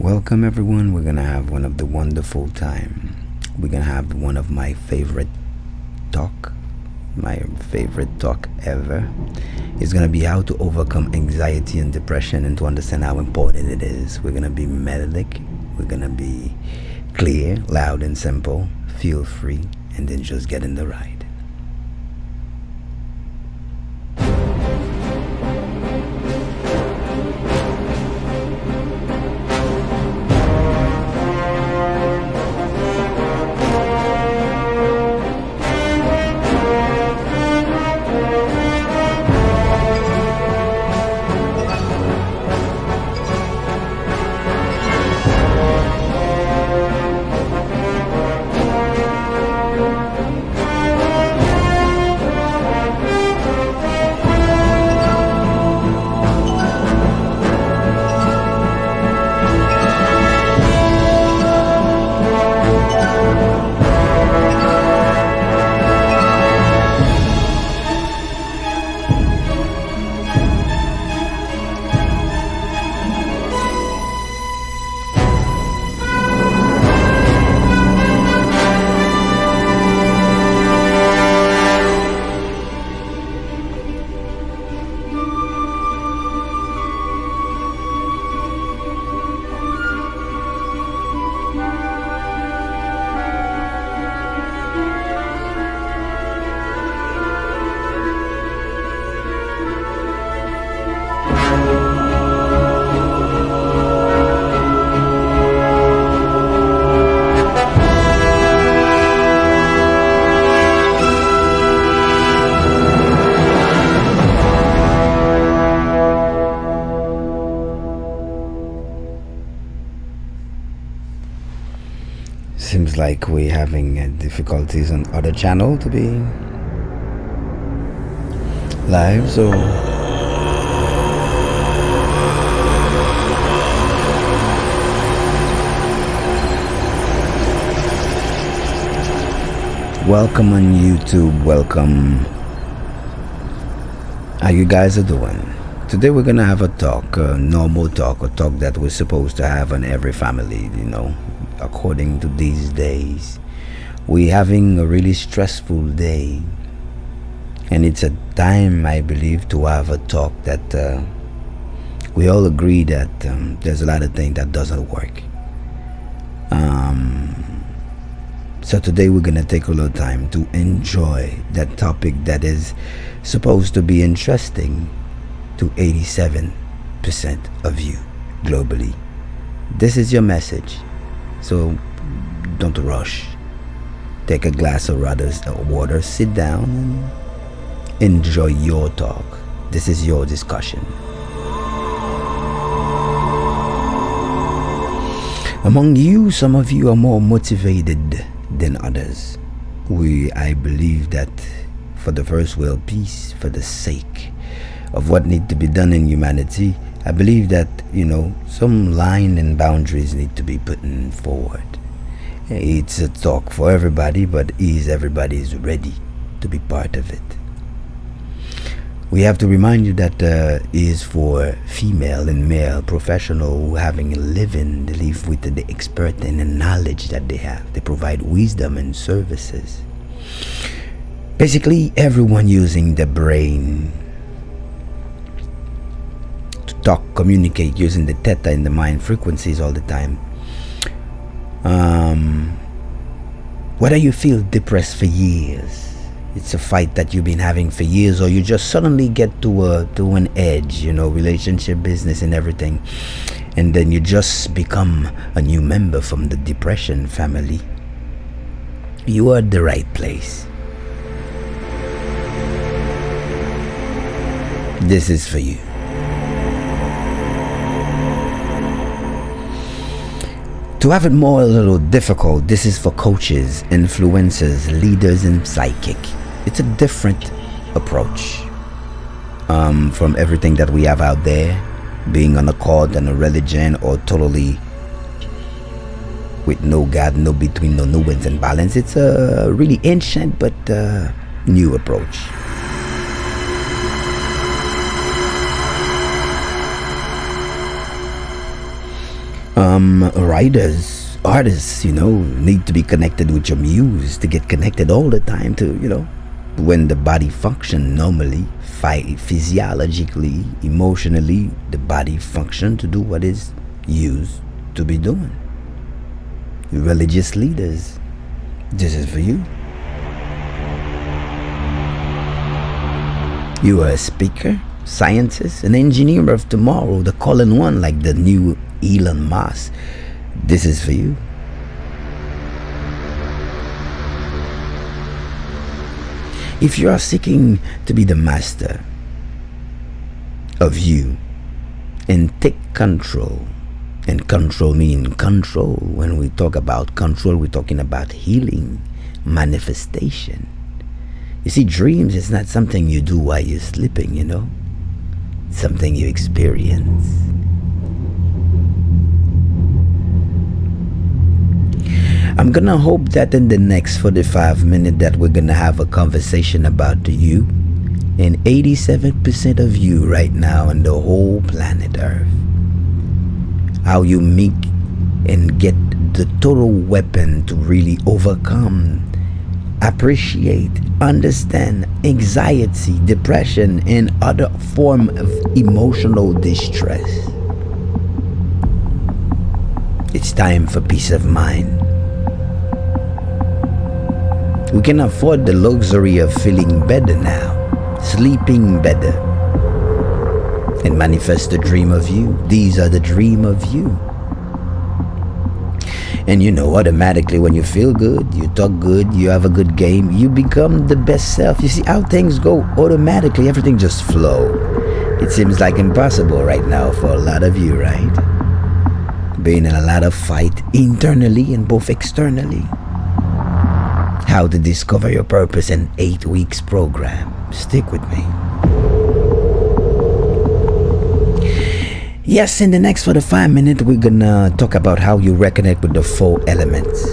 Welcome everyone. We're gonna have one of the wonderful time. We're gonna have one of talk, my favorite talk ever. It's gonna be how to overcome anxiety and depression and to understand how important it is. We're gonna be melodic. We're gonna be clear, loud, and simple. Feel free, and then just get in the ride. Seems like we're having difficulties on other channel to be live, so welcome on YouTube. Welcome. How you guys are doing? Today we're gonna have a talk, a normal talk, a talk that we're supposed to have on every family, according to these days. We're having a really stressful day, and it's a time, I believe, to have a talk that we all agree that there's a lot of things that doesn't work. So today we're gonna take a little time to enjoy that topic that is supposed to be interesting to 87% of you globally. This is your message. So don't rush. Take a glass of water, sit down, and enjoy your talk. This is your discussion. Among you, some of you are more motivated than others. I believe that for the first world peace, for the sake of what needs to be done in humanity, I believe that, some line and boundaries need to be put forward. It's a talk for everybody, but everybody is ready to be part of it? We have to remind you that is for female and male professional who having a living. They live with the expert and the knowledge that they have. They provide wisdom and services. Basically, everyone using the brain talk, communicate using the theta and the mind frequencies all the time. Whether you feel depressed for years, it's a fight that you've been having for years, or you just suddenly get to an edge, relationship, business, and everything, and then you just become a new member from the depression family. You are at the right place. This is for you. To have it a little difficult, this is for coaches, influencers, leaders, and psychic. It's a different approach from everything that we have out there, being on a cult and a religion, or totally with no God, no between, no nuance and balance. It's a really ancient but new approach. Writers, artists, need to be connected with your muse, to get connected all the time to, when the body function normally, physiologically, emotionally, the body function to do what is used to be doing. Religious leaders, this is for you. You are a speaker, scientist, an engineer of tomorrow, the calling one like the new Elon Musk. This is for you. If you are seeking to be the master of you and take control, and control means control. When we talk about control, we're talking about healing, manifestation. You see, dreams is not something you do while you're sleeping, It's something you experience. I'm gonna hope that in the next 45 minutes that we're gonna have a conversation about you and 87% of you right now on the whole planet Earth. How you meet and get the total weapon to really overcome, appreciate, understand anxiety, depression, and other form of emotional distress. It's time for peace of mind. We can afford the luxury of feeling better now, sleeping better, and manifest the dream of you. These are the dream of you. And automatically when you feel good, you talk good, you have a good game, you become the best self. You see how things go automatically, everything just flow. It seems like impossible right now for a lot of you, right? Being in a lot of fight internally and both externally. How to discover your purpose in 8 weeks program. Stick with me. Yes, in the next 45 minutes, we're gonna talk about how you reconnect with the 4 elements.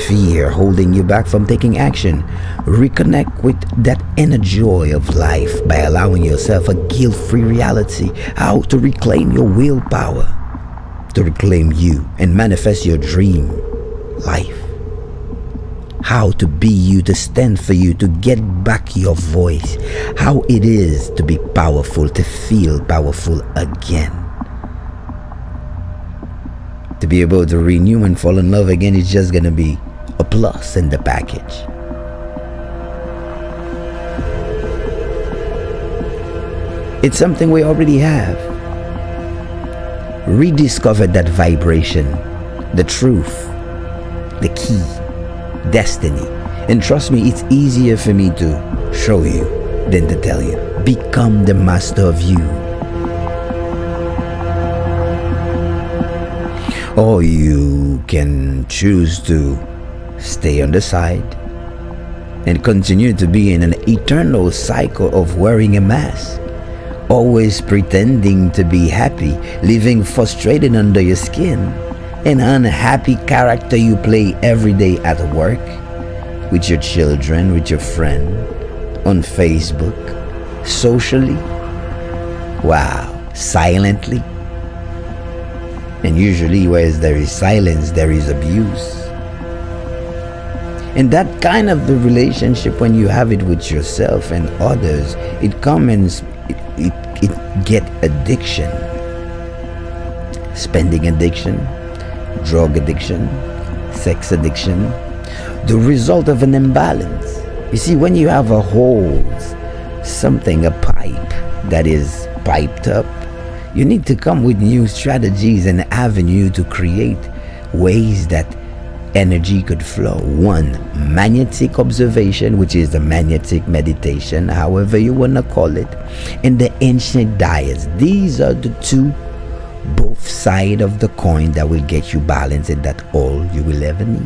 Fear holding you back from taking action. Reconnect with that inner joy of life by allowing yourself a guilt-free reality. How to reclaim your willpower, to reclaim you and manifest your dream life. How to be you, to stand for you, to get back your voice. How it is to be powerful, to feel powerful again. To be able to renew and fall in love again is just going to be a plus in the package. It's something we already have. Rediscover that vibration, the truth, the key. Destiny. And trust me, it's easier for me to show you than to tell you. Become the master of you. Or you can choose to stay on the side and continue to be in an eternal cycle of wearing a mask, always pretending to be happy, living frustrated under your skin, an unhappy character you play every day at work, with your children, with your friend, on Facebook, socially, silently. And usually where there is silence, there is abuse. And that kind of the relationship, when you have it with yourself and others, it comes, it get addiction, spending addiction, drug addiction, sex addiction, the result of an imbalance. You see, when you have a hole, something, a pipe that is piped up, you need to come with new strategies and avenue to create ways that energy could flow. One, magnetic observation, which is the magnetic meditation, however you want to call it, and the ancient diets. These are the two both side of the coin that will get you balance, and that all you will ever need.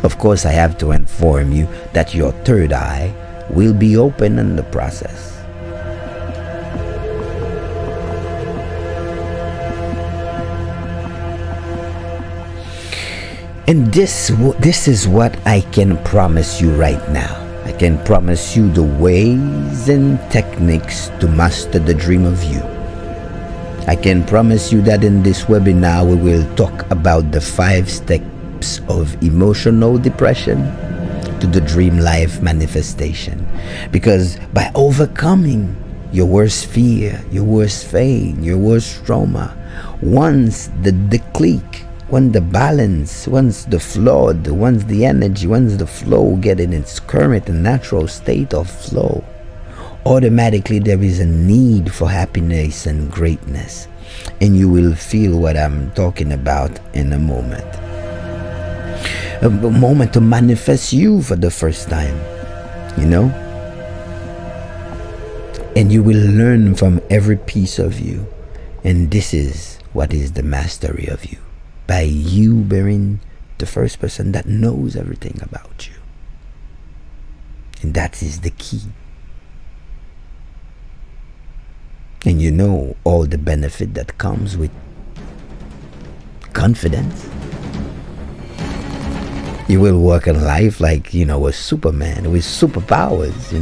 Of course, I have to inform you that your third eye will be open in the process. And this is what I can promise you right now. I can promise you the ways and techniques to master the dream of you. I can promise you that in this webinar we will talk about the 5 steps of emotional depression to the dream life manifestation. Because by overcoming your worst fear, your worst pain, your worst trauma, once the click, once the balance, once the flood, once the energy, once the flow get in its current and natural state of flow, automatically there is a need for happiness and greatness. And you will feel what I'm talking about in a moment. A moment to manifest you for the first time, you know? And you will learn from every piece of you. And this is what is the mastery of you. By you being the first person that knows everything about you. And that is the key. And you know all the benefit that comes with confidence. You will walk in life like, a Superman with superpowers,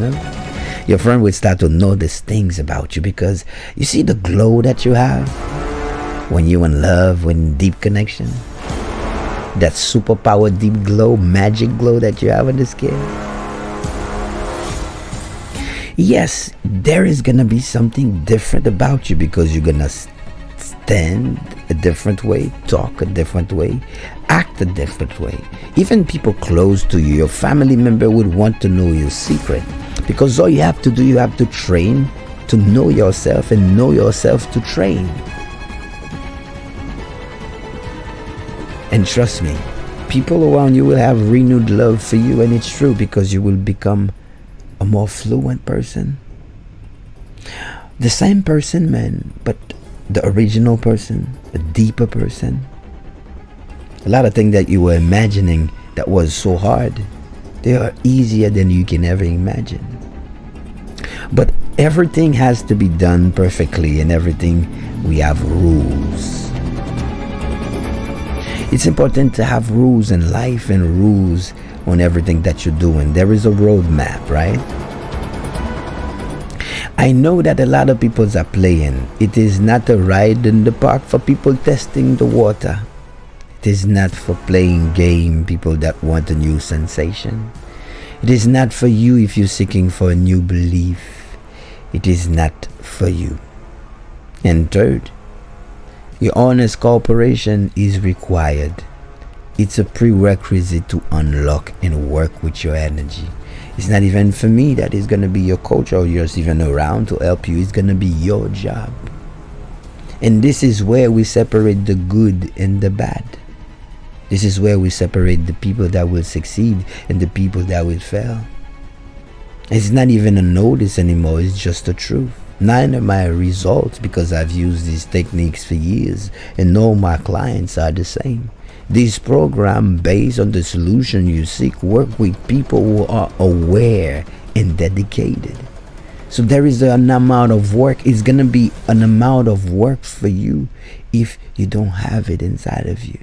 Your friend will start to notice things about you because you see the glow that you have when you're in love, when deep connection. That superpower deep glow, magic glow that you have in the skin. Yes, there is going to be something different about you because you're going to stand a different way, talk a different way, act a different way. Even people close to you, your family member would want to know your secret. Because all you have to do, you have to train to know yourself and know yourself to train. And trust me, people around you will have renewed love for you, and it's true because you will become a more fluent person. The same person, man, but the original person, a deeper person. A lot of things that you were imagining that was so hard, they are easier than you can ever imagine. But everything has to be done perfectly, and everything we have rules. It's important to have rules in life and rules on everything that you're doing. There is a roadmap, right? I know that a lot of people are playing. It is not a ride in the park for people testing the water. It is not for playing game, people that want a new sensation. It is not for you if you're seeking for a new belief. It is not for you. And third, your honest cooperation is required. It's a prerequisite to unlock and work with your energy. It's not even for me that is going to be your coach or yours even around to help you. It's going to be your job. And this is where we separate the good and the bad. This is where we separate the people that will succeed and the people that will fail. It's not even a notice anymore. It's just the truth. None of my results, because I've used these techniques for years and all my clients are the same. This program, based on the solution you seek, work with people who are aware and dedicated. So there is an amount of work. It's going to be an amount of work for you if you don't have it inside of you.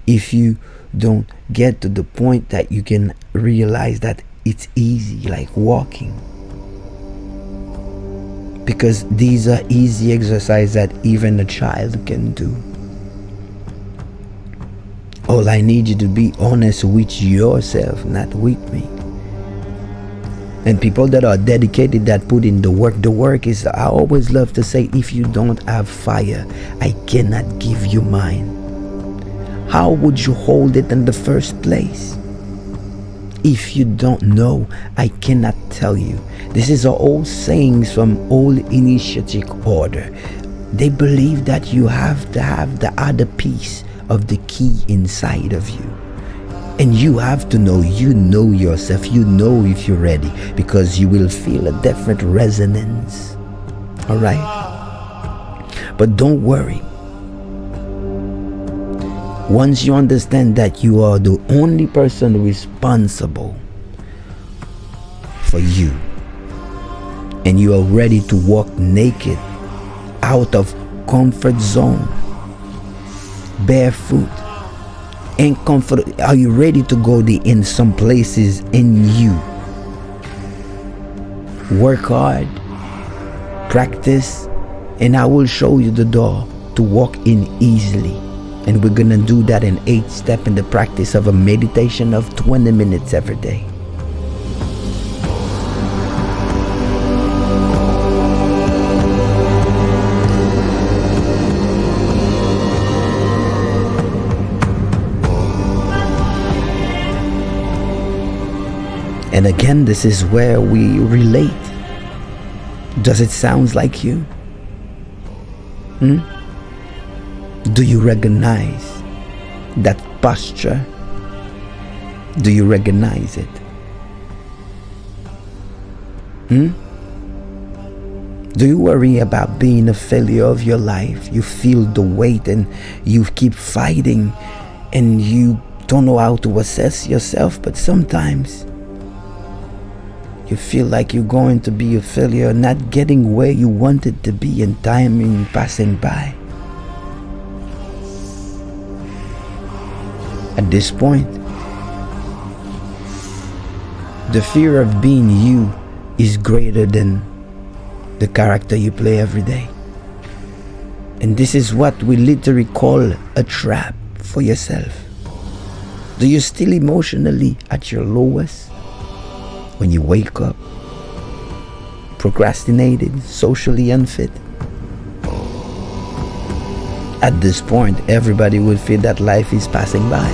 If you don't get to the point that you can realize that it's easy, like walking. Because these are easy exercises that even a child can do. All I need you to be honest with yourself, not with me. And people that are dedicated, that put in the work is, I always love to say, if you don't have fire, I cannot give you mine. How would you hold it in the first place? If you don't know, I cannot tell you. This is old sayings from old initiatic order. They believe that you have to have the other piece of the key inside of you. And you have to know, you know yourself, you know if you're ready, because you will feel a different resonance. Alright? But don't worry. Once you understand that you are the only person responsible for you, and you are ready to walk naked out of comfort zone, barefoot, and comfort, are you ready to go in some places in you? Work hard, practice, and I will show you the door to walk in easily. And we're gonna do that in 8 steps in the practice of a meditation of 20 minutes every day. And again, this is where we relate. Does it sound like you? Do you recognize that posture? Do you recognize it? Do you worry about being a failure of your life? You feel the weight and you keep fighting and you don't know how to assess yourself, but sometimes you feel like you're going to be a failure, not getting where you wanted to be, and time passing by. At this point, the fear of being you is greater than the character you play every day. And this is what we literally call a trap for yourself. Do you still emotionally at your lowest? When you wake up, procrastinated, socially unfit? At this point, everybody would feel that life is passing by.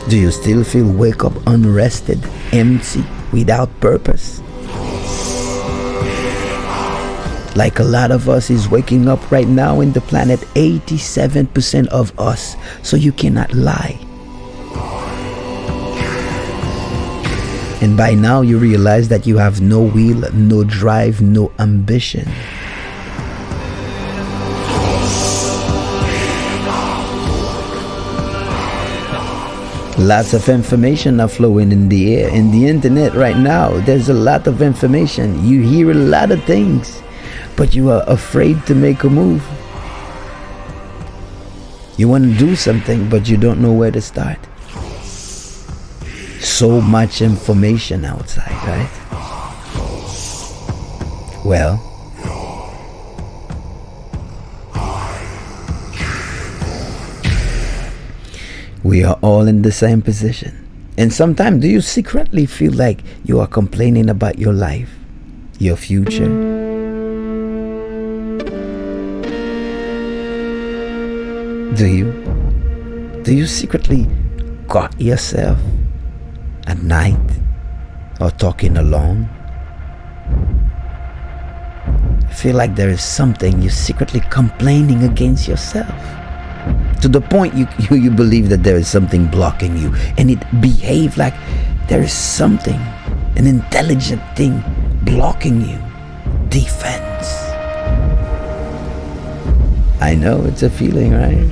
Do you still feel wake up unrested, empty, without purpose? Like a lot of us is waking up right now in the planet, 87% of us, so you cannot lie. And by now you realize that you have no will, no drive, no ambition. Lots of information are flowing in the air. In the internet right now, there's a lot of information. You hear a lot of things, but you are afraid to make a move. You want to do something, but you don't know where to start. So much information outside, right? Well, we are all in the same position. And sometimes, do you secretly feel like you are complaining about your life, your future? Do you secretly got yourself at night or talking alone? I feel like there is something you're secretly complaining against yourself, to the point you believe that there is something blocking you, and it behaves like there is something, an intelligent thing blocking you. Defense. I know it's a feeling, right?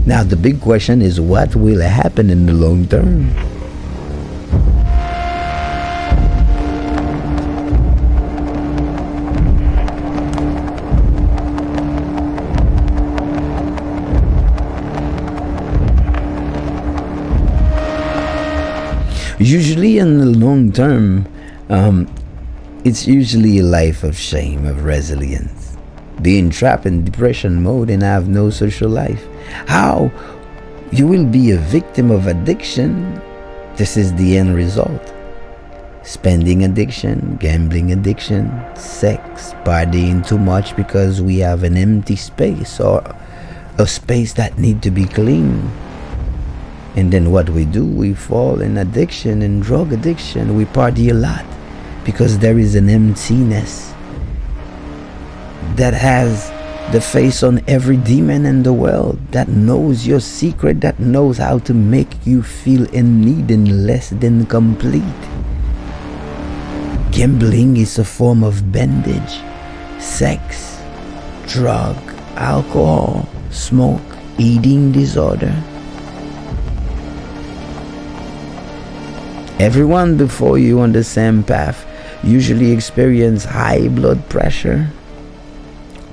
Now the big question is, what will happen in the long term? Usually in the long term, it's usually a life of shame, of resilience. Being trapped in depression mode and have no social life. How you will be a victim of addiction. This is the end result. Spending addiction, gambling addiction, sex, partying too much because we have an empty space or a space that need to be clean. And then what we do, we fall in addiction and drug addiction. We party a lot because there is an emptiness that has the face on every demon in the world, that knows your secret, that knows how to make you feel in need and less than complete. Gambling is a form of bondage. Sex, drug, alcohol, smoke, eating disorder. Everyone before you on the same path usually experience high blood pressure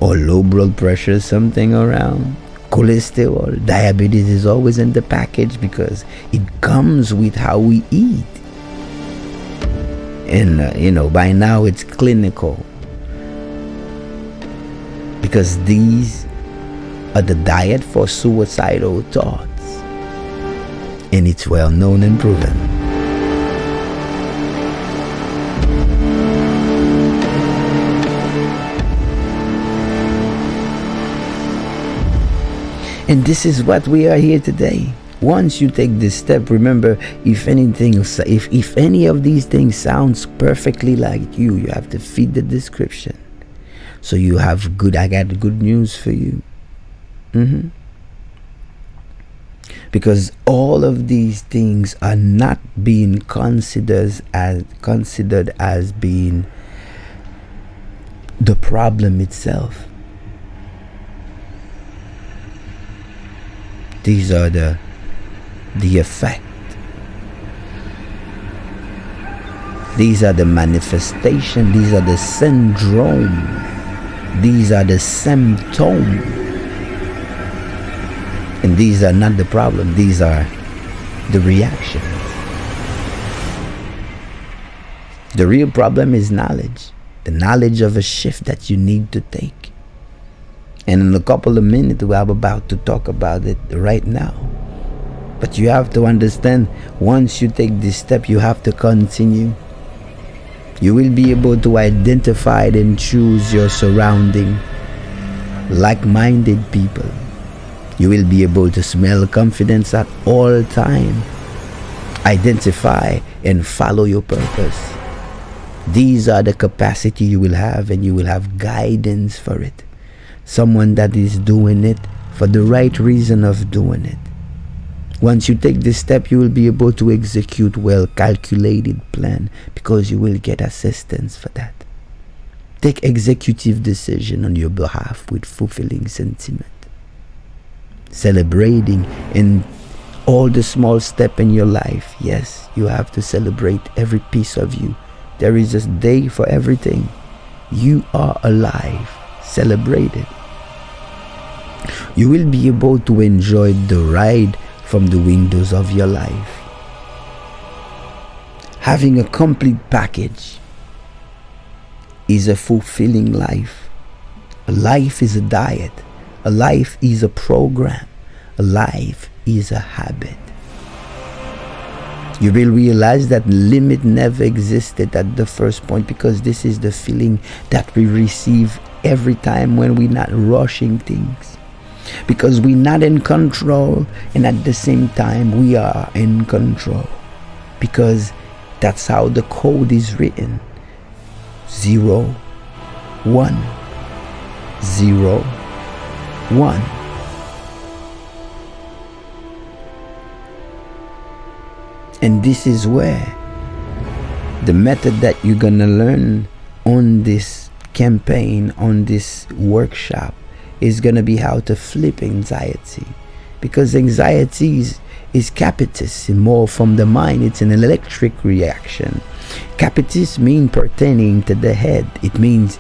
or low blood pressure, something around. Cholesterol, diabetes is always in the package because it comes with how we eat. And by now it's clinical, because these are the diet for suicidal thoughts, and it's well known and proven. And this is what we are here today. Once you take this step, remember, if any of these things sounds perfectly like you have to feed the description. So I got good news for you. Because all of these things are not being considered as being the problem itself. These are the effect. These are the manifestation. These are the syndrome. These are the symptoms. And these are not the problem. These are the reactions. The real problem is knowledge. The knowledge of a shift that you need to take. And in a couple of minutes, we're about to talk about it right now. But you have to understand, once you take this step, you have to continue. You will be able to identify and choose your surrounding, like-minded people. You will be able to smell confidence at all time. Identify and follow your purpose. These are the capacity you will have, and you will have guidance for it. Someone that is doing it for the right reason of doing it. Once you take this step, you will be able to execute well-calculated plan, because you will get assistance for that. Take executive decision on your behalf with fulfilling sentiment. Celebrating in all the small step in your life. Yes, you have to celebrate every piece of you. There is a day for everything. You are alive. Celebrate it. You will be able to enjoy the ride from the windows of your life. Having a complete package is a fulfilling life. A life is a diet. A life is a program. A life is a habit. You will realize that limit never existed at the first point, because this is the feeling that we receive every time when we're not rushing things. Because we're not in control, and at the same time we are in control. Because that's how the code is written. 0, 1, 0, 1. And this is where the method that you're gonna learn on this campaign, on this workshop, is gonna be how to flip anxiety. Because anxiety is capitis, more from the mind. It's an electric reaction. Capitis means pertaining to the head. It means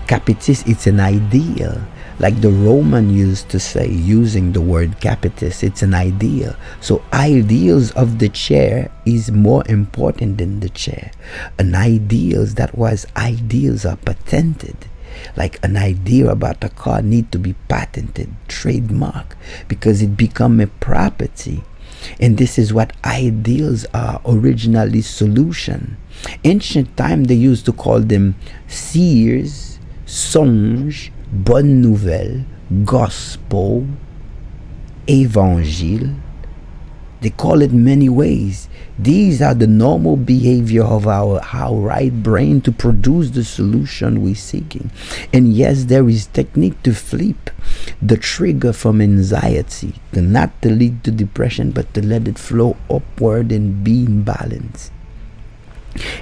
capitis, it's an ideal. Like the Roman used to say, using the word capitis, it's an ideal. So ideals of the chair is more important than the chair. An ideals are patented. Like an idea about a car need to be patented, trademark, because it become a property. And this is what ideals are originally. Solution. Ancient time they used to call them seers, songe, bonne nouvelle, gospel, évangile. They call it many ways. These are the normal behavior of our right brain to produce the solution we're seeking. And yes, there is technique to flip the trigger from anxiety, not to lead to depression, but to let it flow upward and be in balance.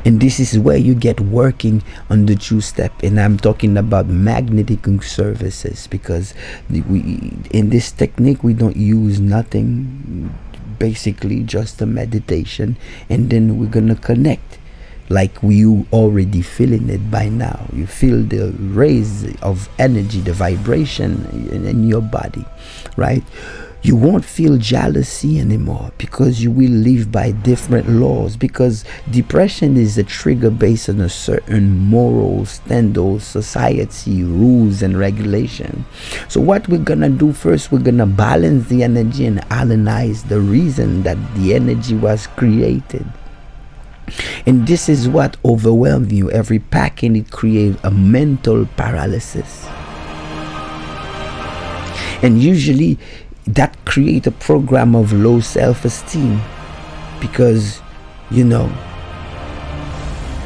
And this is where you get working on the true step. And I'm talking about magnetic services, because in this technique we don't use nothing, basically just a meditation, and then we're gonna connect like you already feeling it by now. You feel the rays of energy, the vibration in your body, right? You won't feel jealousy anymore because you will live by different laws, because depression is a trigger based on a certain moral standard, society, rules and regulation. So what we're gonna do first, we're gonna balance the energy and analyze the reason that the energy was created. And this is what overwhelms you. Every packing, it creates a mental paralysis. And usually that create a program of low self-esteem, because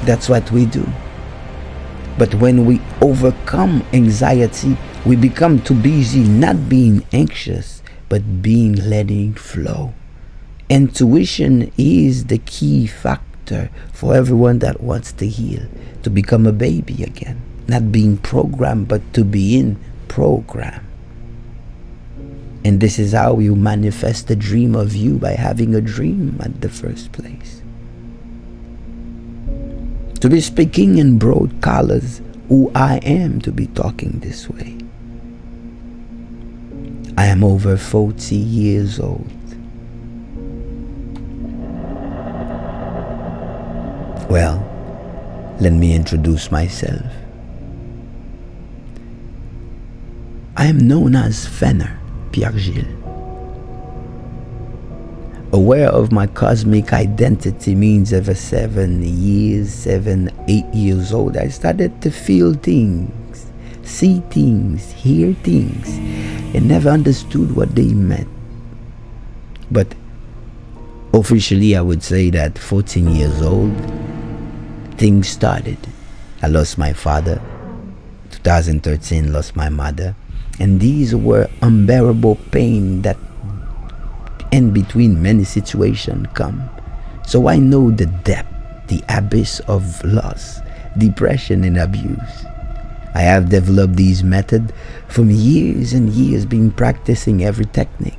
that's what we do. But when we overcome anxiety, we become too busy not being anxious but being letting flow. Intuition is the key factor for everyone that wants to heal, to become a baby again, not being programmed but to be in program. And this is how you manifest the dream of you, by having a dream at the first place. To be speaking in broad colors, who I am to be talking this way. I am over 40 years old. Well, let me introduce myself. I am known as Fenner Pierre-Gilles. Aware of my cosmic identity means ever 8 years old, I started to feel things, see things, hear things, and never understood what they meant. But officially, I would say that 14 years old, things started. I lost my father. 2013, lost my mother. And these were unbearable pain that in between many situations come. So I know the depth, the abyss of loss, depression and abuse. I have developed these methods from years and years, been practicing every technique.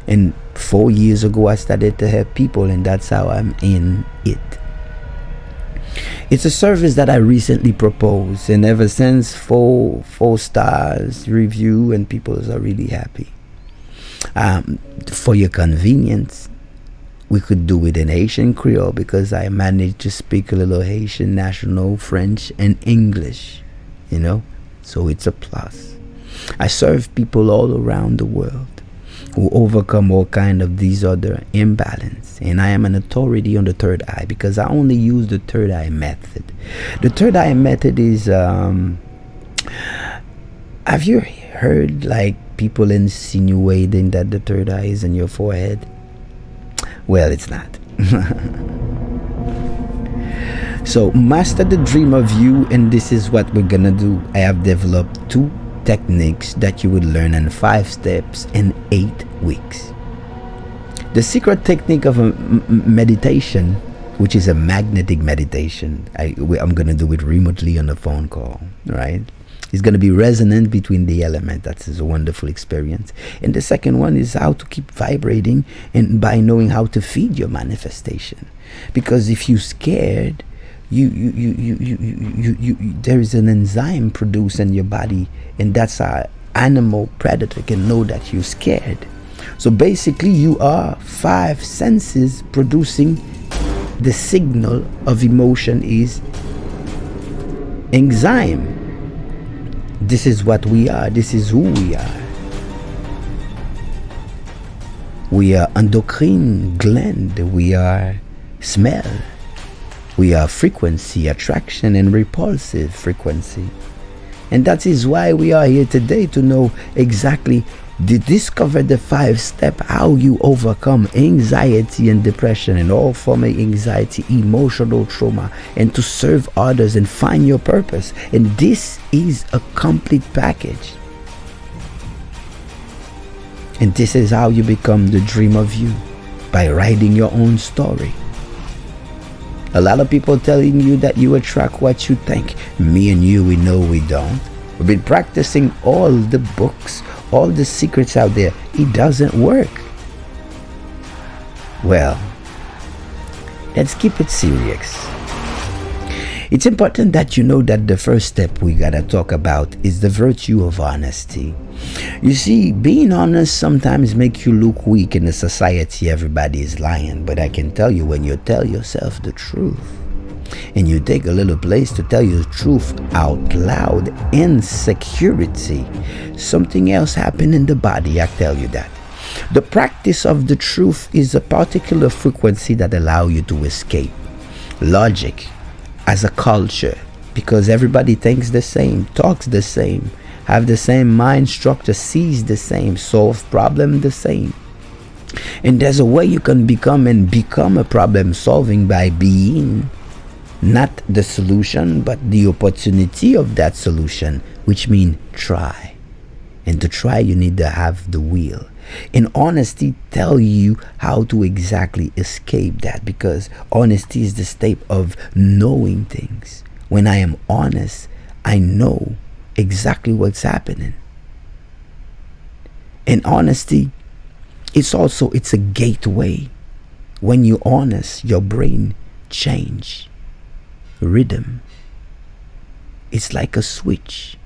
And 4 years ago I started to help people, and that's how I'm in it. It's a service that I recently proposed, and ever since, four stars review, and people are really happy. For your convenience, we could do it in Haitian Creole, because I managed to speak a little Haitian, National, French, and English, so it's a plus. I serve people all around the world who overcome all kind of these other imbalance, and I am an authority on the third eye, because I only use the third eye method. The third eye method is have you heard like people insinuating that the third eye is in your forehead? Well, it's not. So master the dream of you, and this is what we're gonna do. I have developed 2 techniques that you would learn in 5 steps in 8 weeks. The secret technique of a meditation, which is a magnetic meditation, I'm going to do it remotely on a phone call, right? It's going to be resonant between the element. That is a wonderful experience. And the second one is how to keep vibrating, and by knowing how to feed your manifestation. Because if you're scared, there is an enzyme produced in your body, and that's how animal predator can know that you're scared. So basically you are 5 senses producing the signal of emotion is enzyme. This is what we are. This is who we are. We are endocrine gland. We are smell. We are frequency, attraction, and repulsive frequency. And that is why we are here today, to know exactly, to discover the 5 steps how you overcome anxiety and depression and all form of anxiety, emotional trauma, and to serve others and find your purpose. And this is a complete package. And this is how you become the dream of you, by writing your own story. A lot of people telling you that you attract what you think. Me and you, we know we don't. We've been practicing all the books, all the secrets out there. It doesn't work. Well, let's keep it serious. It's important that you know that the first step we gotta talk about is the virtue of honesty. You see, being honest sometimes makes you look weak in a society. Everybody is lying, but I can tell you, when you tell yourself the truth and you take a little place to tell your truth out loud in security, something else happens in the body. I tell you that. The practice of the truth is a particular frequency that allows you to escape logic as a culture, because everybody thinks the same, talks the same, have the same mind structure, sees the same, solve problem the same. And there's a way you can become a problem solving by being not the solution but the opportunity of that solution, which means try. And to try, you need to have the will. And honesty tell you how to exactly escape that, because honesty is the state of knowing things. When I am honest, I know exactly what's happening. And honesty, it's a gateway. When you're honest, your brain change rhythm. It's like a switch.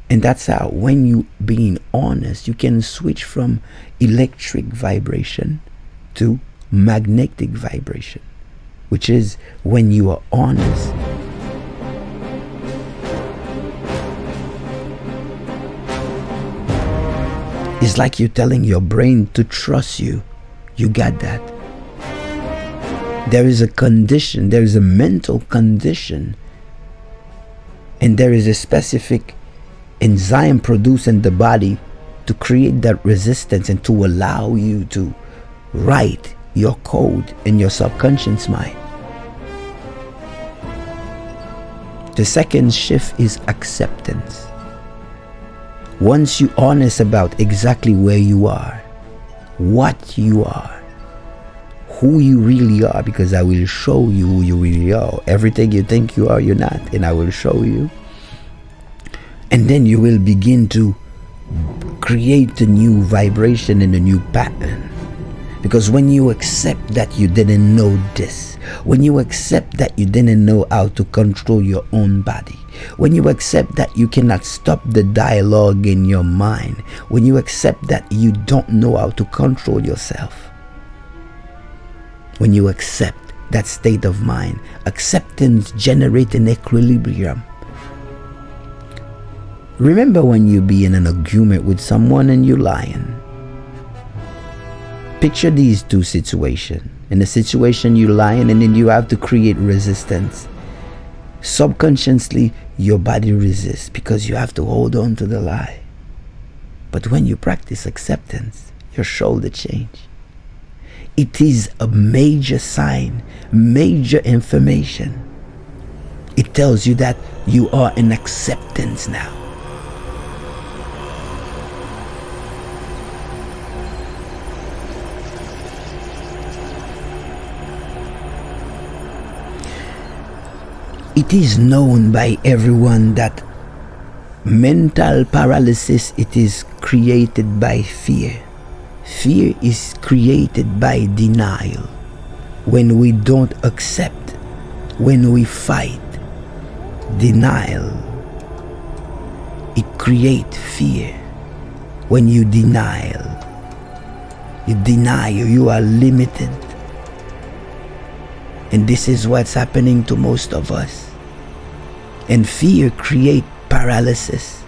And that's how, when you being honest, you can switch from electric vibration to magnetic vibration, which is when you are honest. It's like you're telling your brain to trust you. You got that. There is a condition, there is a mental condition, and there is a specific enzyme produced in the body to create that resistance and to allow you to write your code in your subconscious mind. The second shift is acceptance. Once you're honest about exactly where you are, what you are, who you really are, because I will show you who you really are. Everything you think you are, you're not, and I will show you. And then you will begin to create a new vibration and a new pattern. Because when you accept that you didn't know this, when you accept that you didn't know how to control your own body, when you accept that you cannot stop the dialogue in your mind, when you accept that you don't know how to control yourself, when you accept that state of mind, acceptance generates an equilibrium. Remember when you be in an argument with someone and you're lying. Picture these two situations. In a situation you're lying, and then you have to create resistance. Subconsciously, your body resists because you have to hold on to the lie. But when you practice acceptance, your shoulder change. It is a major sign, major information. It tells you that you are in acceptance now. It is known by everyone that mental paralysis, it is created by fear. Fear is created by denial. When we don't accept, when we fight, denial, it creates fear. When you deny, you are limited. And this is what's happening to most of us. And fear creates paralysis.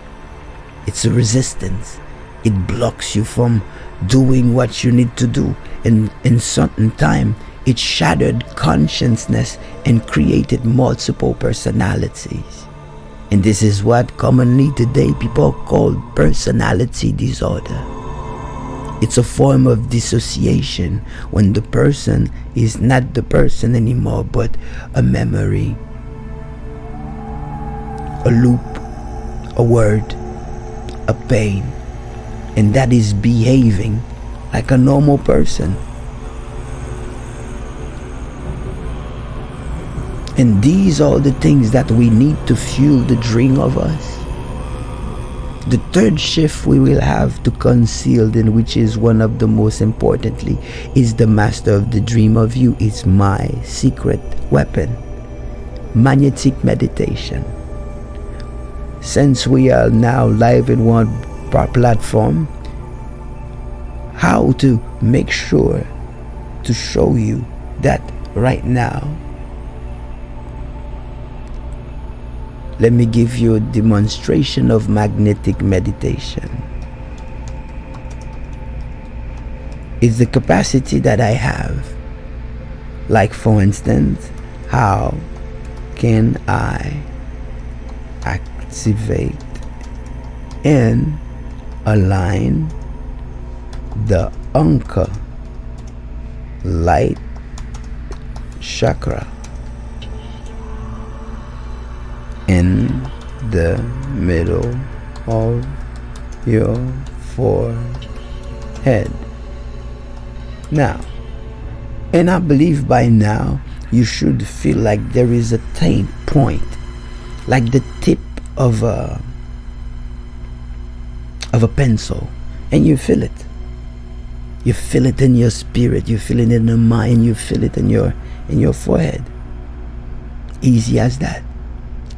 It's a resistance. It blocks you from doing what you need to do. And in certain time, it shattered consciousness and created multiple personalities. And this is what commonly today people call personality disorder. It's a form of dissociation when the person is not the person anymore, but a memory, a loop, a word, a pain, and that is behaving like a normal person. And these are the things that we need to fuel the dream of us. The third shift we will have to conceal, and which is one of the most importantly, is the master of the dream of you. It's my secret weapon. magnetic meditation. Since we are now live in one platform, how to make sure to show you that right now. Let me give you a demonstration of magnetic meditation. It's the capacity that I have. Like, for instance, how can I activate and align the anchor light chakra in the middle of your forehead. Now, and I believe by now you should feel like there is a tiny point, like the tip of a pencil, and you feel it. You feel it in your spirit, you feel it in the mind, you feel it in your forehead. Easy as that.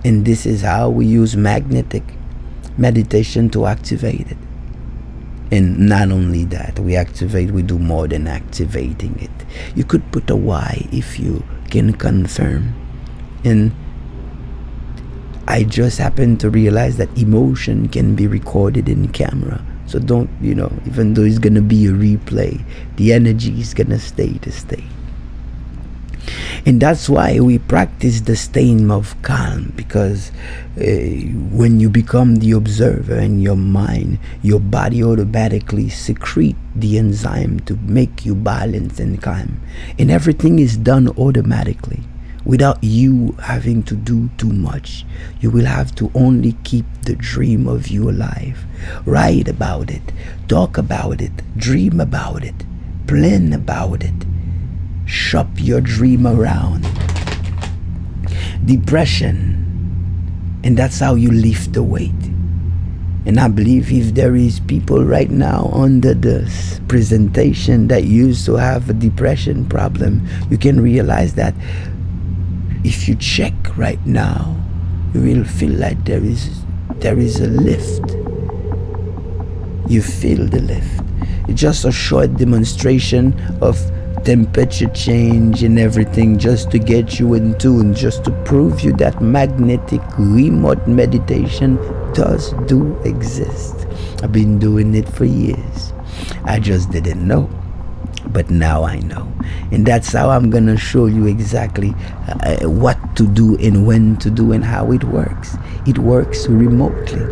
And this is how we use magnetic meditation to activate it. And not only that, we do more than activating it. You could put a Y if you can confirm. And I just happened to realize that emotion can be recorded in camera. So don't, even though it's going to be a replay, the energy is going to stay the same. And that's why we practice the state of calm, because when you become the observer in your mind, your body automatically secrete the enzyme to make you balanced and calm. And everything is done automatically without you having to do too much. You will have to only keep the dream of you alive. Write about it, talk about it, dream about it, plan about it. Shop your dream around. Depression. And that's how you lift the weight. And I believe if there is people right now under this presentation that used to have a depression problem, you can realize that if you check right now, you will feel like there is a lift. You feel the lift. It's just a short demonstration of temperature change and everything, just to get you in tune, just to prove you that magnetic remote meditation does exist. I've been doing it for years. I just didn't know, but now I know. And that's how I'm gonna show you exactly what to do and when to do and how it works. It works remotely.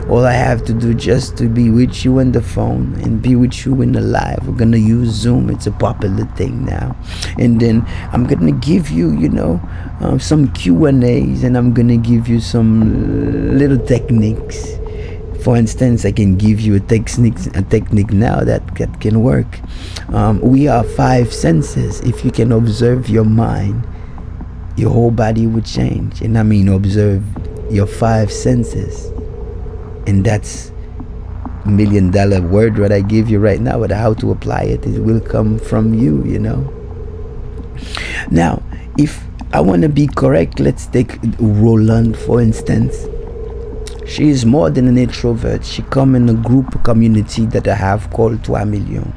All I have to do just to be with you on the phone and be with you in the live. We're gonna use Zoom. It's a popular thing now. And then I'm gonna give you, some Q&As, and I'm gonna give you some little techniques. For instance, I can give you a technique now that can work. We are 5 senses. If you can observe your mind, your whole body would change. And I mean observe your 5 senses. And that's $1 million word what I give you right now, but how to apply it, it will come from you, Now, if I want to be correct, let's take Roland, for instance. She is more than an introvert. She come in a group community that I have called 3 Million.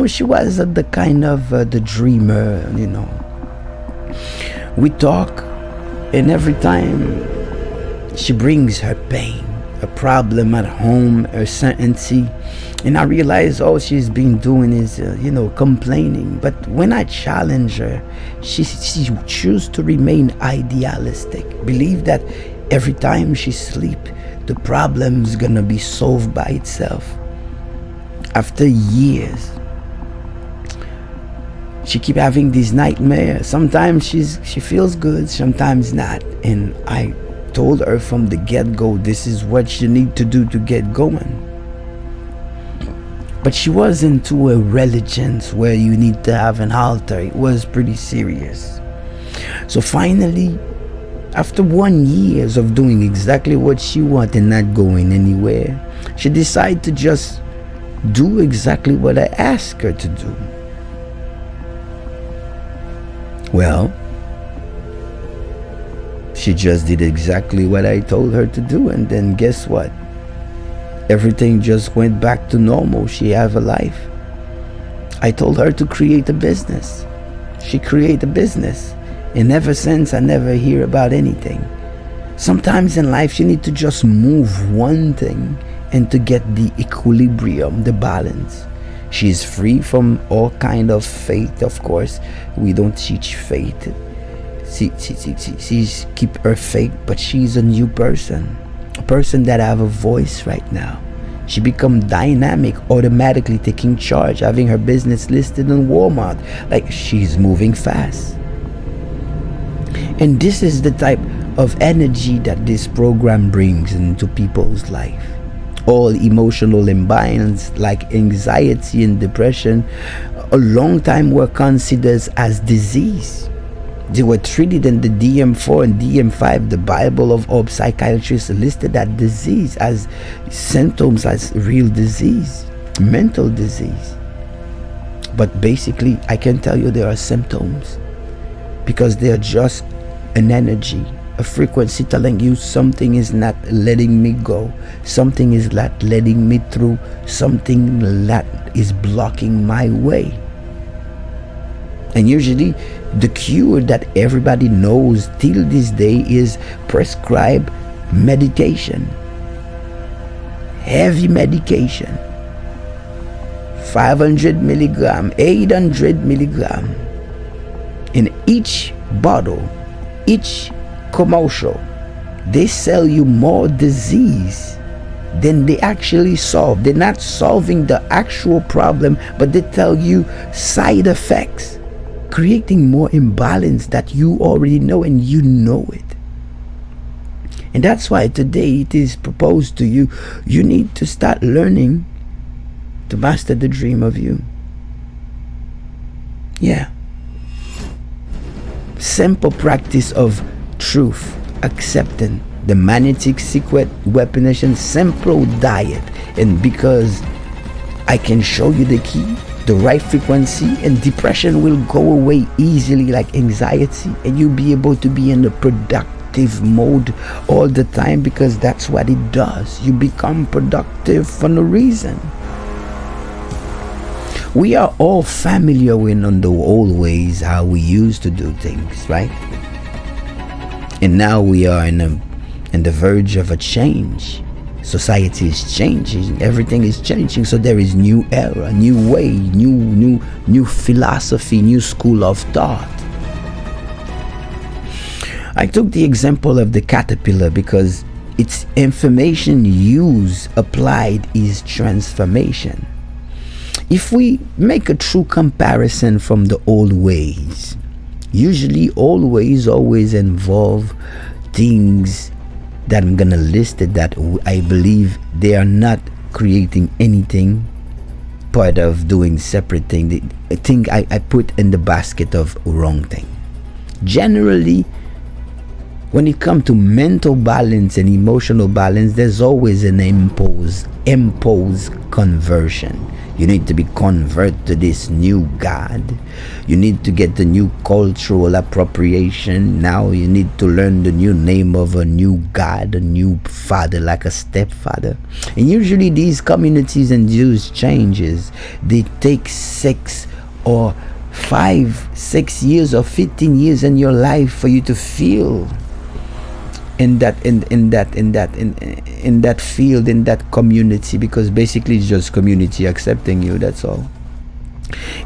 She was the kind of the dreamer, We talk, and every time she brings her pain, a problem at home, uncertainty, and I realize all she's been doing is, complaining. But when I challenge her, she chooses to remain idealistic, believe that every time she sleeps, the problem's gonna be solved by itself. After years, she keep having these nightmares. Sometimes she feels good, sometimes not. And I told her from the get-go, this is what you need to do to get going. But she was into a religion where you need to have an altar. It was pretty serious. So finally, after 1 year of doing exactly what she wanted and not going anywhere, she decided to just do exactly what I asked her to do. Well, She just did exactly what I told her to do, and then guess what? Everything just went back to normal. She have a life. I told her to create a business. She created a business. And ever since, I never hear about anything. Sometimes in life, you need to just move one thing and to get the equilibrium, the balance. She's free from all kind of faith, of course. We don't teach faith. She's keep her faith, but she's a new person. A person that have a voice right now. She become dynamic, automatically taking charge, having her business listed in Walmart. Like, she's moving fast. And this is the type of energy that this program brings into people's life. All emotional imbalance like anxiety and depression a long time were considered as disease. They were treated in the DM4 and DM5, the Bible of all psychiatrists listed that disease as symptoms, as real disease, mental disease. But basically, I can tell you there are symptoms, because they are just an energy, a frequency telling you something is not letting me go, something is not letting me through, something that is blocking my way. And usually the cure that everybody knows till this day is prescribe medication, heavy medication, 500 milligram, 800 milligram. In each bottle, each commercial, they sell you more disease than they actually solve. They're not solving the actual problem, but they tell you side effects, creating more imbalance that you already know, and you know it. And that's why today it is proposed to you, you need to start learning to master the dream of you. Yeah. Simple practice of truth, accepting the magnetic secret weaponization, simple diet. And because I can show you the key, the right frequency, and depression will go away easily, like anxiety, and you'll be able to be in the productive mode all the time, because that's what it does. You become productive for no reason. We are all familiar with on the old ways, how we used to do things, right? And now we are in the verge of a change. Society is changing, everything is changing, so there is new era, new way, new philosophy, new school of thought. I took the example of the caterpillar because its information used, applied, is transformation. If we make a true comparison from the old ways, usually old ways always involve things that I'm gonna list it, that I believe they are not creating anything, part of doing separate thing. The thing I put in the basket of wrong thing. Generally, when it comes to mental balance and emotional balance, there's always an imposed conversion. You need to be converted to this new God. You need to get the new cultural appropriation. Now you need to learn the new name of a new God, a new father, like a stepfather. And usually these communities and Jews changes, they take 6 or 5, 6 years or 15 years in your life for you to feel in that field, in that community, because basically it's just community accepting you, that's all.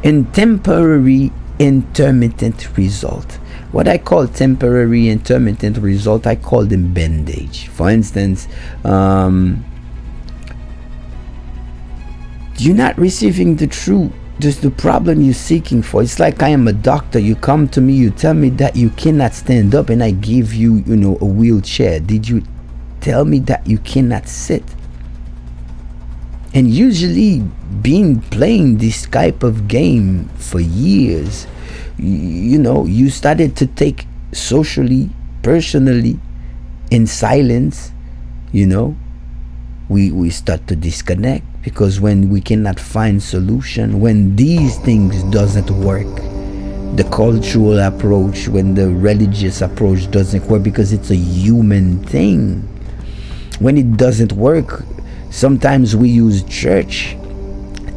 And temporary intermittent result, what I call temporary intermittent result, I call them bandage. For instance, you're not receiving the true, just the problem you're seeking for. It's like I am a doctor. You come to me, you tell me that you cannot stand up, and I give you, a wheelchair. Did you tell me that you cannot sit? And usually, playing this type of game for years, you started to take socially, personally, in silence. We start to disconnect. Because when we cannot find solution, when these things doesn't work, the cultural approach, when the religious approach doesn't work, because it's a human thing. When it doesn't work, sometimes we use church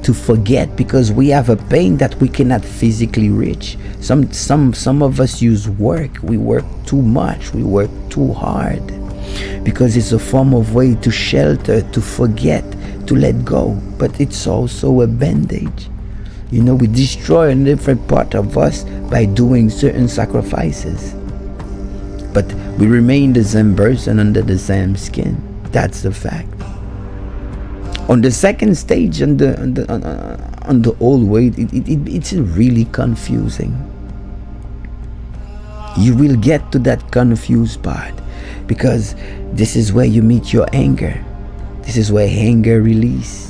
to forget, because we have a pain that we cannot physically reach. Some of us use work. We work too much, we work too hard, because it's a form of way to shelter, to forget, to let go. But it's also a bandage. We destroy a different part of us by doing certain sacrifices, but we remain the same person under the same skin. That's the fact. On the second stage, on the old way, it's really confusing. You will get to that confused part, because this is where you meet your anger. This is where anger release.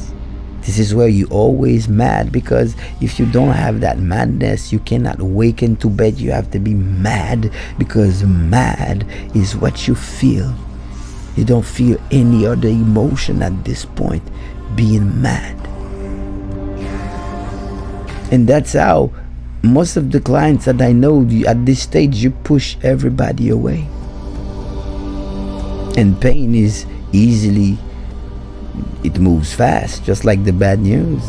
This is where you always mad, because if you don't have that madness, you cannot wake into bed. You have to be mad, because mad is what you feel. You don't feel any other emotion at this point, being mad. And that's how most of the clients that I know, at this stage, you push everybody away. And pain is easily, it moves fast, just like the bad news.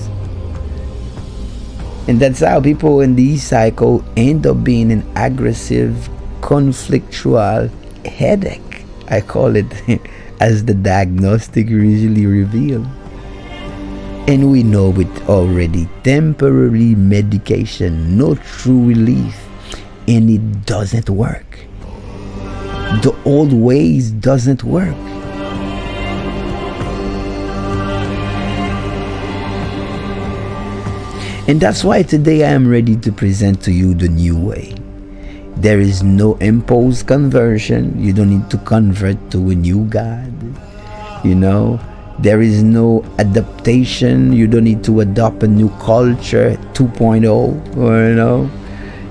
And that's how people in this cycle end up being an aggressive, conflictual headache. I call it as the diagnostic usually reveal. And we know it already. Temporary medication, no true relief, and it doesn't work. The old ways doesn't work. And that's why today I am ready to present to you the new way. There is no imposed conversion. You don't need to convert to a new God. There is no adaptation. You don't need to adopt a new culture 2.0, or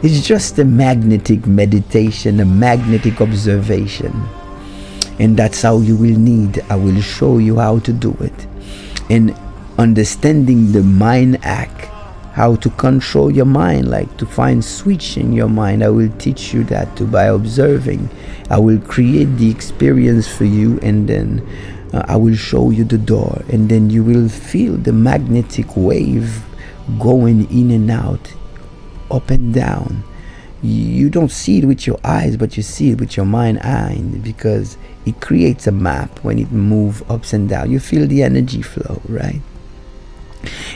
it's just a magnetic meditation, a magnetic observation. And that's how you will need. I will show you how to do it. And understanding the mind act, how to control your mind, like to find switch in your mind. I will teach you that too, by observing. I will create the experience for you, and then I will show you the door, and then you will feel the magnetic wave going in and out, up and down. You don't see it with your eyes, but you see it with your mind eye, because it creates a map when it moves ups and down. You feel the energy flow, right?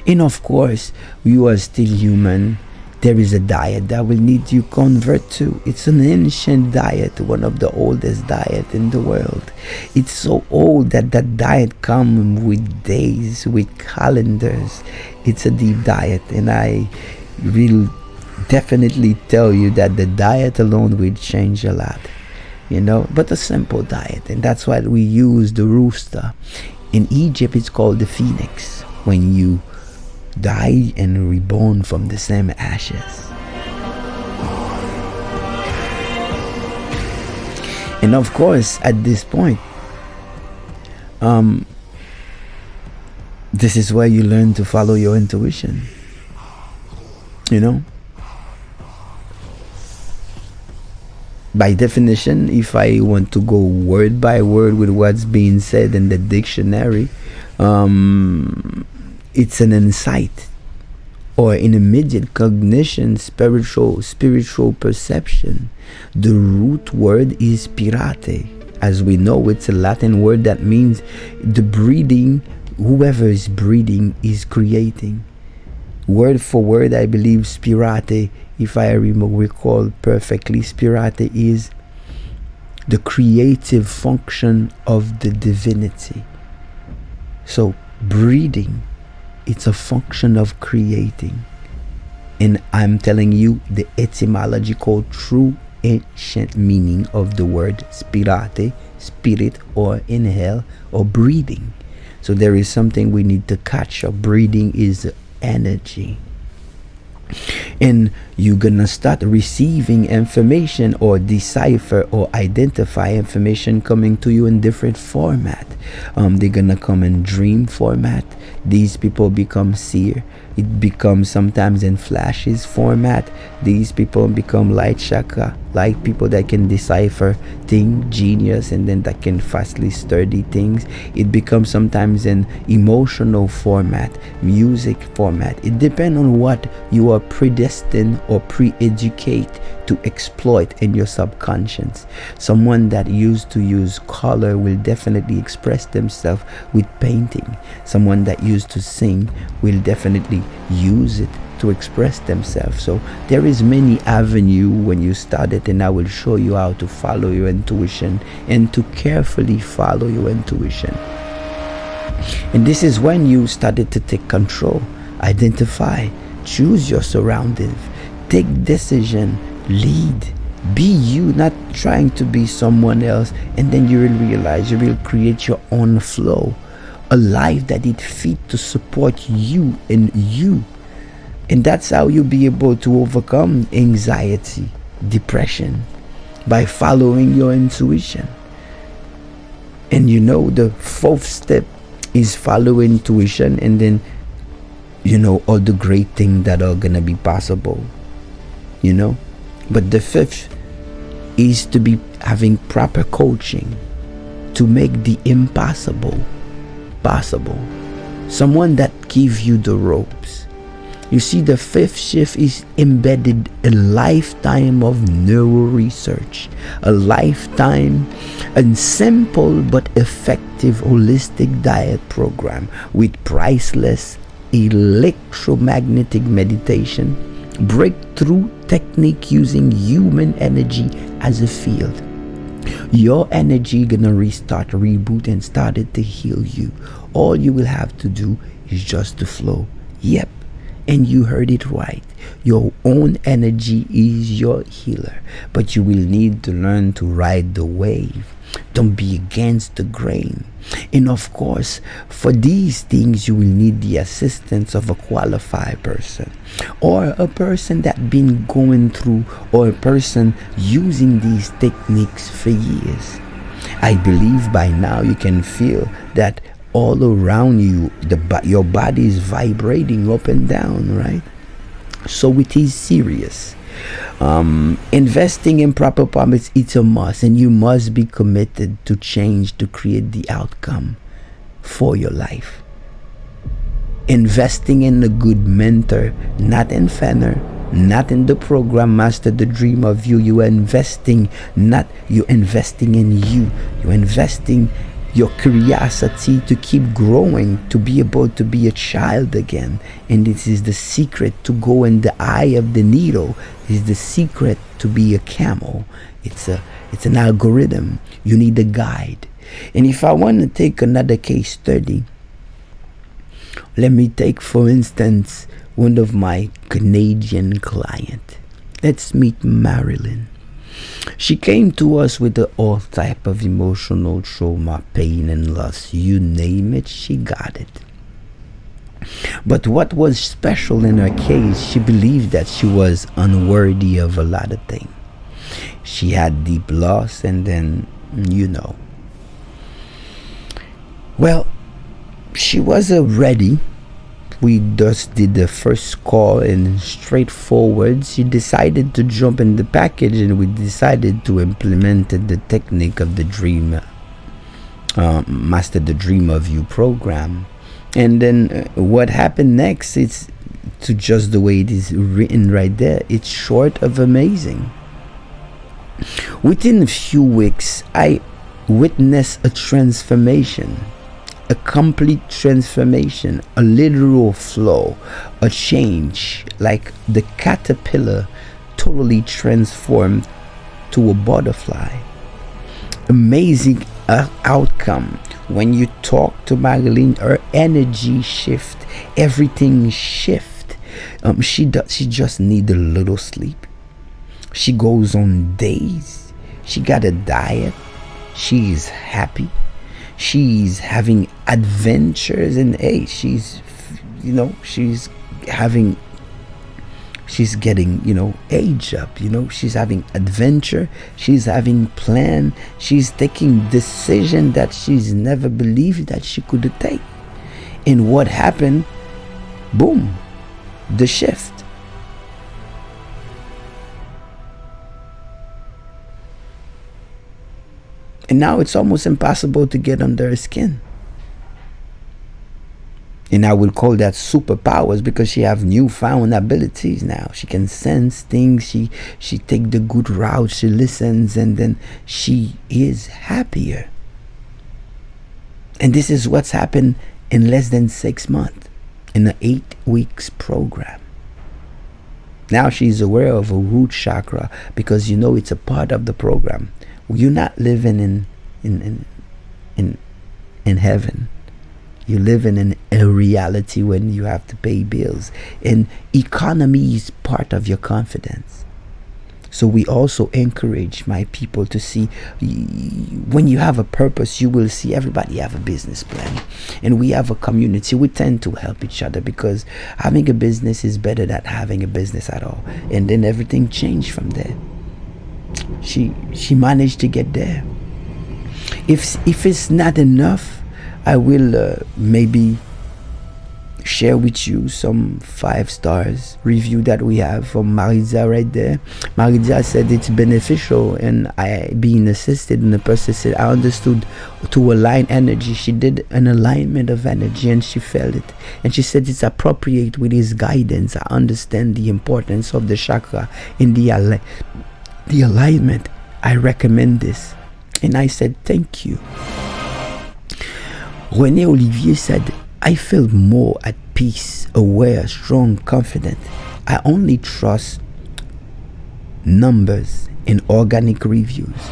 And of course, you are still human. There is a diet that will need you convert to. It's an ancient diet, one of the oldest diet in the world. It's so old that that diet comes with days, with calendars. It's a deep diet, and I will definitely tell you that the diet alone will change a lot, but a simple diet. And that's why we use the rooster. In Egypt, it's called the phoenix, when you die and reborn from the same ashes. And of course, at this point, this is where you learn to follow your intuition. By definition, if I want to go word by word with what's being said in the dictionary, it's an insight or an immediate cognition, spiritual perception. The root word is spirate. As we know, it's a Latin word that means the breathing. Whoever is breathing is creating. Word for word, I believe spirate, if I recall perfectly, spirate is the creative function of the divinity. So breathing, it's a function of creating. And I'm telling you the etymological true ancient meaning of the word spirate, spirit, or inhale, or breathing. So there is something we need to catch up. Breathing is energy. And you're gonna start receiving information or decipher or identify information coming to you in different format. They're gonna come in dream format. These people become seer. It becomes sometimes in flashes format. These people become light chakra, like people that can decipher things, genius, and then that can fastly study things. It becomes sometimes in emotional format, music format. It depends on what you are predestined or pre-educate to exploit in your subconscious. Someone that used to use color will definitely express themselves with painting. Someone that used to sing will definitely use it to express themselves. So there is many avenue when you start it, and I will show you how to follow your intuition and to carefully follow your intuition. And this is when you started to take control, identify, choose your surroundings, take decision, lead, be you, not trying to be someone else. And then you will realize you will create your own flow, a life that it fit to support you and you. And that's how you'll be able to overcome anxiety, depression, by following your intuition. And you know, the fourth step is follow intuition, and then you know all the great things that are gonna be possible, you know. But the fifth is to be having proper coaching to make the impossible possible. Someone that gives you the ropes. You see, the fifth shift is embedded a lifetime of neuro research, a lifetime and simple but effective holistic diet program with priceless electromagnetic meditation, breakthrough technique using human energy as a field. Your energy gonna restart, reboot, and started to heal you. All you will have to do is just to flow. Yep. And you heard it right. Your own energy is your healer, but you will need to learn to ride the wave. Don't be against the grain. And of course, for these things, you will need the assistance of a qualified person, or a person that been going through, or a person using these techniques for years. I believe by now you can feel that all around you, your body is vibrating up and down, right? So it is serious. Investing in proper promise, it's a must, and you must be committed to change to create the outcome for your life. Investing in a good mentor, not in Fenner, not in the program Master the Dream of You. You're investing in you. You're investing your curiosity to keep growing, to be able to be a child again. And this is the secret to go in the eye of the needle. Is the secret to be a camel. It's an algorithm. You need a guide. And if I want to take another case study, let me take, for instance, one of my Canadian clients. Let's meet Marilyn. She came to us with all type of emotional trauma, pain, and loss. You name it, she got it. But what was special in her case, she believed that she was unworthy of a lot of things. She had deep loss, and then, you know. Well, she was ready. We just did the first call, and straightforward, she decided to jump in the package, and we decided to implement the technique of the dream, Master the Dream of You program. And then what happened next, it's to just the way it is written right there. It's short of amazing. Within a few weeks, I witnessed a transformation. A complete transformation, a literal flow, a change, like the caterpillar totally transformed to a butterfly. Amazing outcome. When you talk to Marilyn, her energy shift, everything shift. She just need a little sleep. She goes on days. She got a diet. She is happy. She's having adventures, and hey, she's she's getting, age up, she's having adventure, she's having plan, she's taking decision that she's never believed that she could take. And what happened? Boom, the shift. And now it's almost impossible to get under her skin. And I will call that superpowers, because she have newfound abilities now. She can sense things, she take the good route, she listens, and then she is happier. And this is what's happened in less than 6 months in an 8 weeks program. Now she's aware of a root chakra, because it's a part of the program. You're not living in heaven. You're living in a reality when you have to pay bills. And economy is part of your confidence. So we also encourage my people to see, when you have a purpose, you will see everybody have a business plan. And we have a community. We tend to help each other, because having a business is better than having a business at all. And then everything changed from there. She managed to get there. If it's not enough, I will maybe share with you some 5 stars review that we have from Maritza right there. Maritza said it's beneficial, and I being assisted, and the person said I understood to align energy. She did an alignment of energy and she felt it, and she said it's appropriate with his guidance. I understand the importance of the chakra in the alignment. I recommend this. And I said thank you. René Olivier said, I felt more at peace, aware, strong, confident. I only trust numbers in organic reviews.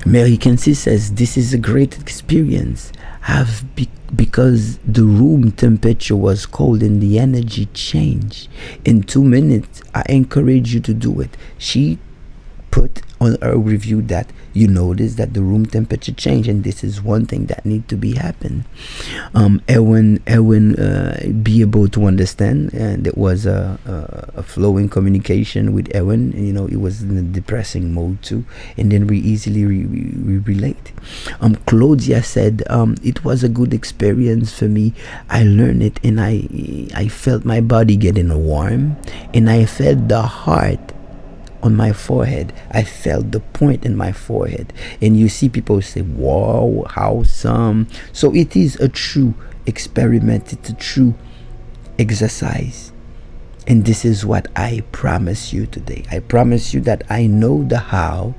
Mary Kenzie says, this is a great experience. Because the room temperature was cold and the energy changed. In 2 minutes, I encourage you to do it. She put on her review that you notice that the room temperature changed, and this is one thing that need to be happen. Erwin be able to understand, and it was a flowing communication with Erwin. It was in a depressing mode too, and then we easily relate. Claudia said, it was a good experience for me. I learned it, and I felt my body getting warm, and I felt the heart on my forehead. I felt the point in my forehead. And you see people say, wow, how some. So it is a true experiment. It's a true exercise. And this is what I promise you today. I promise you that I know the how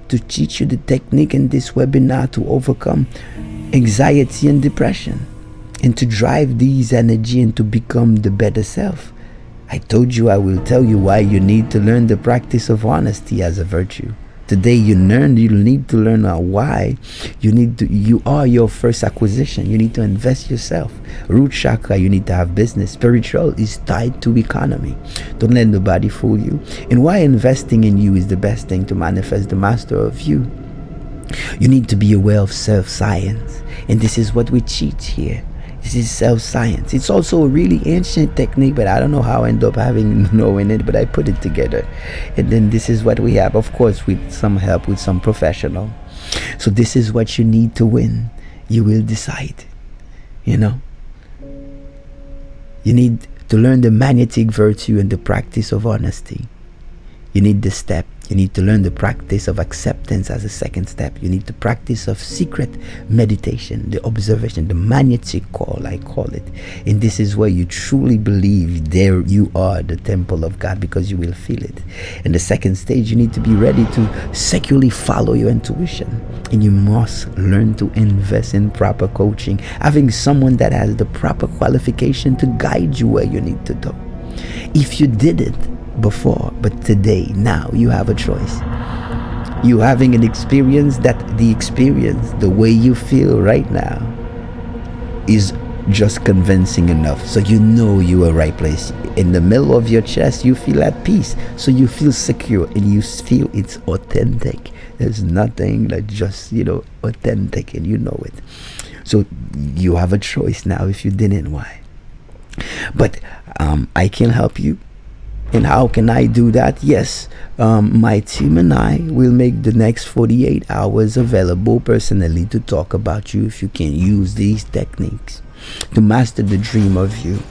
to teach you the technique in this webinar to overcome anxiety and depression, and to drive these energy and to become the better self. I told you I will tell you why you need to learn the practice of honesty as a virtue. Today you need to learn why you are your first acquisition. You need to invest yourself. Root chakra, you need to have business. Spiritual is tied to economy. Don't let nobody fool you. And why investing in you is the best thing to manifest the master of you. You need to be aware of self-science. And this is what we teach here. This is self-science. It's also a really ancient technique, but I don't know how I end up knowing it, but I put it together. And then this is what we have, of course, with some help, with some professional. So this is what you need to win. You will decide, You need to learn the magnetic virtue and the practice of honesty. You need the step. You need to learn the practice of acceptance as a second step. You need the practice of secret meditation, the observation, the magnetic call, I call it. And this is where you truly believe there you are the temple of God, because you will feel it. And the second stage, you need to be ready to securely follow your intuition. And you must learn to invest in proper coaching, having someone that has the proper qualification to guide you where you need to go. If you did it before, but today, now you have a choice. You having an experience that the way you feel right now is just convincing enough, so you are right place. In the middle of your chest, you feel at peace, so you feel secure, and you feel it's authentic. There's nothing like just authentic, and you know it. So you have a choice now. If you didn't, why? But I can help you. And how can I do that? Yes, my team and I will make the next 48 hours available personally to talk about you if you can use these techniques to master the dream of you.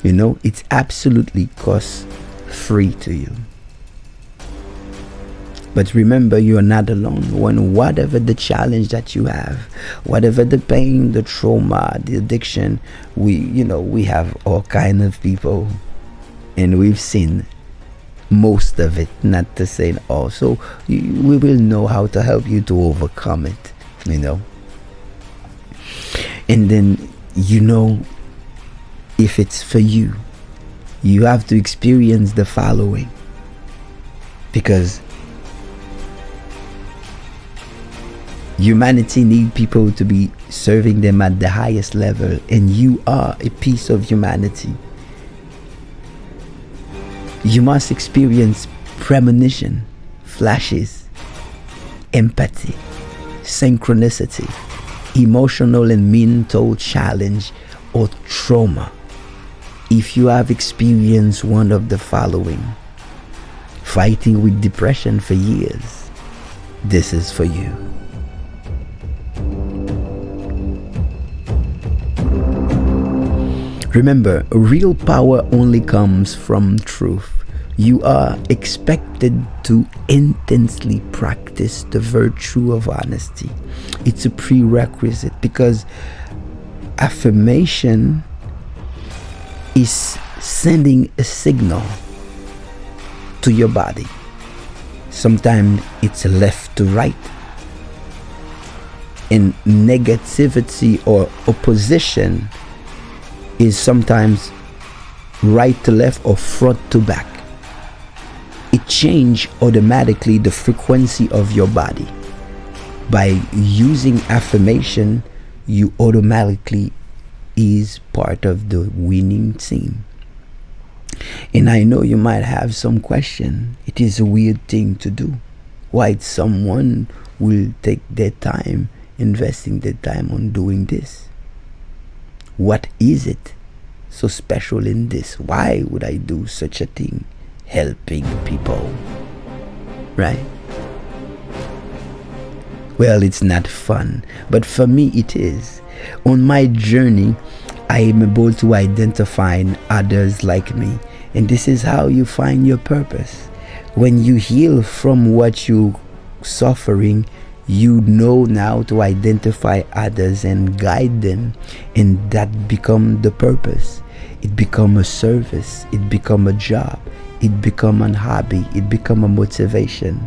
You know, it's absolutely cost free to you. But remember, you are not alone. When whatever the challenge that you have, whatever the pain, the trauma, the addiction, we have all kind of people, and we've seen most of it, not to say all. So we will know how to help you to overcome it, And then, if it's for you, you have to experience the following. Because humanity need people to be serving them at the highest level, and you are a piece of humanity. You must experience premonition, flashes, empathy, synchronicity, emotional and mental challenge, or trauma. If you have experienced one of the following, fighting with depression for years, this is for you. Remember, real power only comes from truth. You are expected to intensely practice the virtue of honesty. It's a prerequisite, because affirmation is sending a signal to your body. Sometimes it's left to right. And negativity or opposition is sometimes right to left or front to back. It changes automatically the frequency of your body. By using affirmation, you automatically is part of the winning team. And I know you might have some question. It is a weird thing to do. Why someone will take their time, investing their time on doing this? What is it so special in this? Why would I do such a thing? Helping people, right? Well, it's not fun, but for me it is. On my journey, I am able to identify others like me, and this is how you find your purpose. When you heal from what you're suffering, you know now to identify others and guide them, and that become the purpose. It become a service, it become a job, it become a hobby, it become a motivation.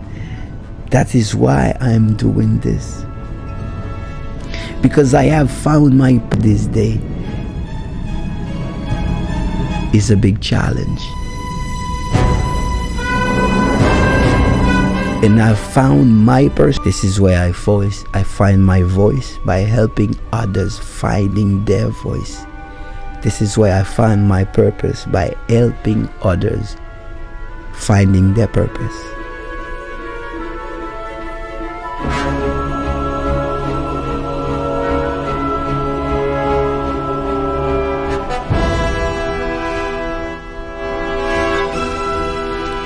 That is why I'm doing this, because I have found my this day is a big challenge, and I found my purpose. This is where I find my voice, by helping others finding their voice. This is where I find my purpose, by helping others finding their purpose.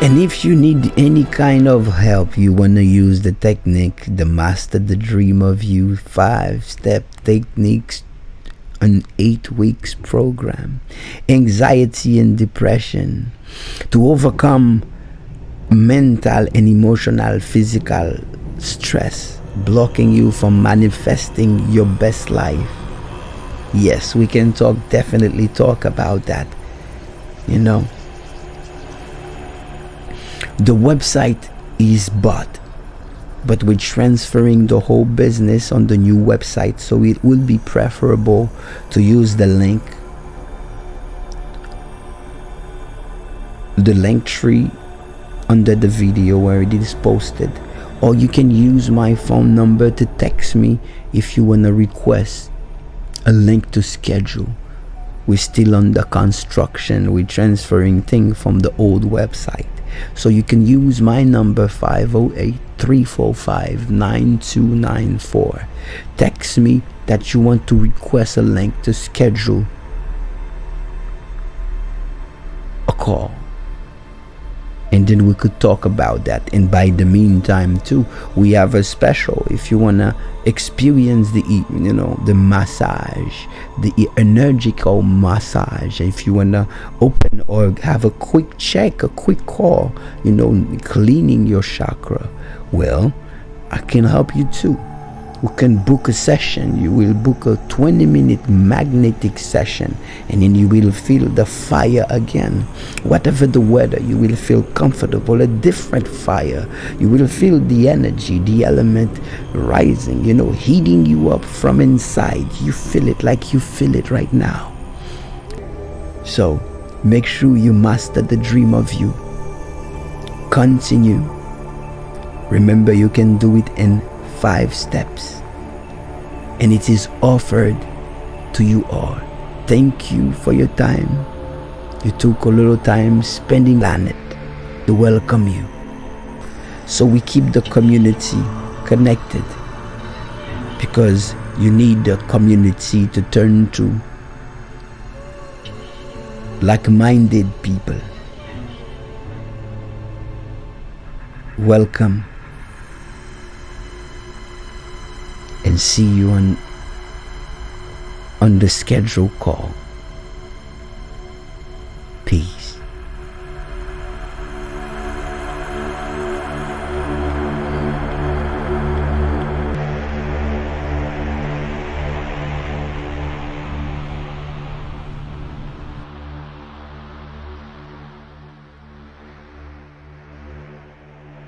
And if you need any kind of help, you want to use the technique, the Master the Dream of You 5-step techniques, an 8 weeks program, anxiety and depression, to overcome mental and emotional, physical stress, blocking you from manifesting your best life. Yes, we can definitely talk about that. The website is bought, but we're transferring the whole business on the new website, so it would be preferable to use the link tree under the video where it is posted, or you can use my phone number to text me if you want to request a link to Shcedule. We're still under construction. We're transferring things from the old website. So you can use my number 508-345-9294. Text me that you want to request a link to Shcedule, call. And then we could talk about that. And by the meantime too, we have a special. If you wanna experience the the massage, the energical massage, if you wanna open or have a quick check, a quick call, cleaning your chakra, well, I can help you too. We can book a session. You will book a 20-minute magnetic session, and then you will feel the fire again. Whatever the weather, you will feel comfortable, a different fire. You will feel the energy, the element rising, heating you up from inside. You feel it like you feel it right now. So make sure you master the dream of you. Continue. Remember, you can do it in 5 steps, and it is offered to you all. Thank you for your time. You took a little time spending on it to welcome you. So we keep the community connected, because you need the community to turn to like-minded people. Welcome, and see you on the schedule call. Peace.